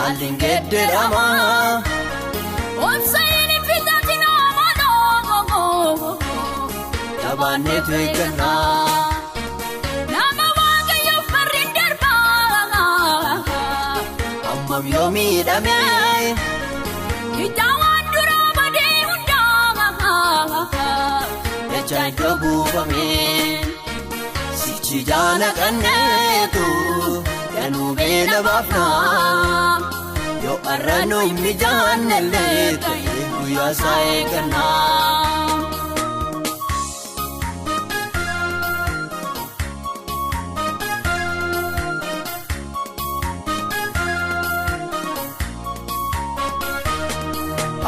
Alingedde rama Obsayini fitatina mano Tabane twekana Nama wagayo farinderba Amma yomi dame Kitawan dura bade hunda Echai dobu bamin Sichi jana kanetu Yanu bela bafna Yo arrano immi jannalete Guya sae kana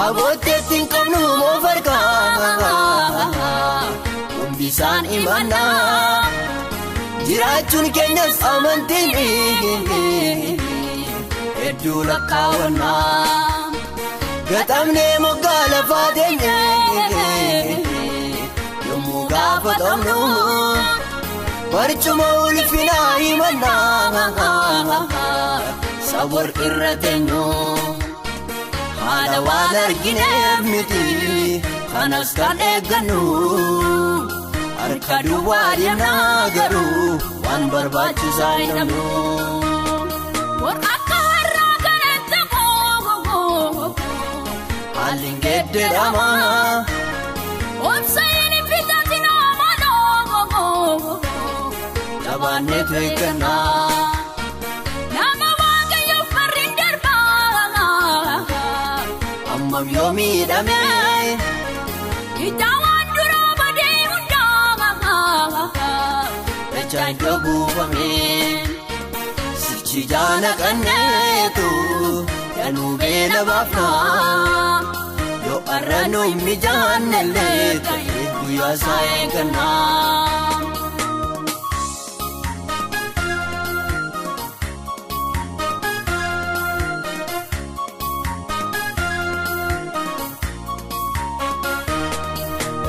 Abote tingkanu mo farka Umbisan imana Jirachun kenyas amantini Eddu lakkawanna Gatamne mogala fatenye Yomu gafatamnu Barchuma ulfina imanna Sabor irratenyo Hada wadar gineef miti Kanas kan eeggannu Harka duwwaa deemnaa garuu Waan barbaachisaa hin dhabnu Akka har'aa kanatti Alingedde rama Obsayini fitatina mano Tabanne twekana Nama wagayo farinderba Amma yomi dame Kitawan dura bade hunda Echai dobu bamin Sichi jana kanetu Yanu bela bafna Yo arrano immi jannalete Guya sae kana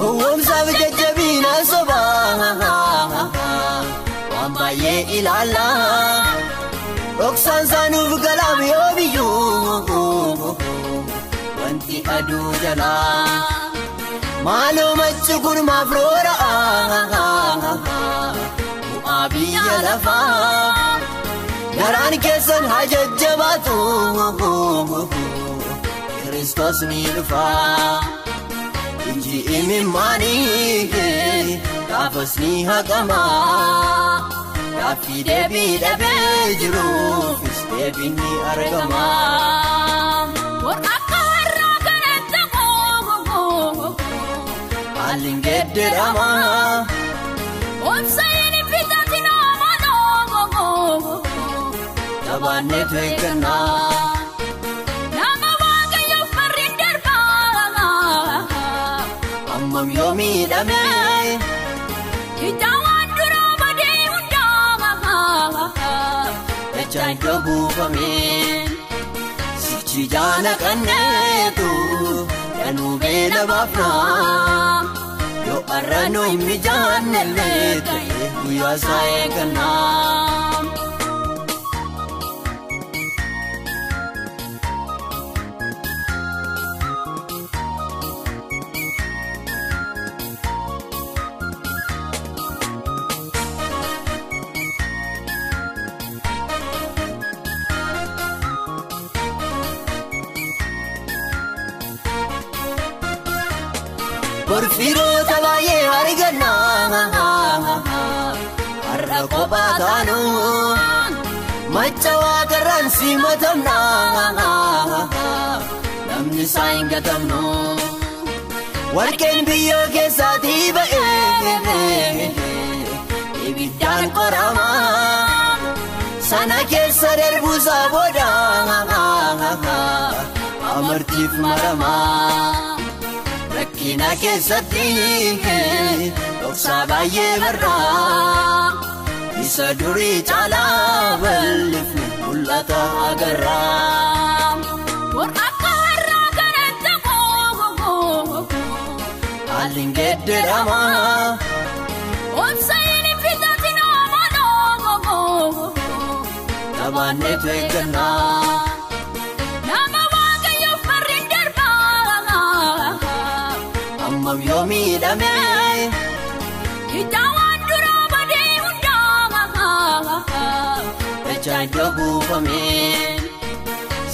Uwamsa vijajabina soba Wambaye ilala Oksan sanuuf galam yobiyu Wanti adu jala Maalo machu kun mafroora Bu'aa biyya lafa Garaan keessan hajajjabaatu Kristos ni dhufa Inji imimani Gaafas ni haqama Gaaffii deebii dhabee jiruufis deebiin ni argama Akka har'aa kanatti Alingedde rama Obsayini fitatina mano Tabanne twekana Nama wagayo farinderba Amma yomi dame Kitawan dura bade hunda Echai dobu bamin Sichi jana kanetu Yanu bela bafna Yo arrano immi jannalete Guya sae kana Porfiroota baay'ee arganna Har'a kophaa taanu Macha waaqarraan simatamna Namni isaa hin gatamnu Warqeen biyyoo keessaatii ba'ee Ibiddaan qorama Sana keessa darbuusaa booda Amartiif marama Rakkina keessatti dhoksaa baay'ee barraa Isa durii caalaa bal'ifne mul'ata agarraa Akka har'aa kanatti Alingedde rama Obsayini fitatina mano Tabanne twekana Ammam yoo miidhame Ijaawwan dura badee hundaa Dachaan yoo buufame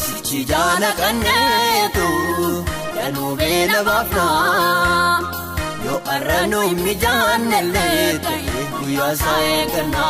Sichi jaala qanneetu Danuu beela baafna Yoo arranu mijaanellee ta'e guyyaa isaa eeganna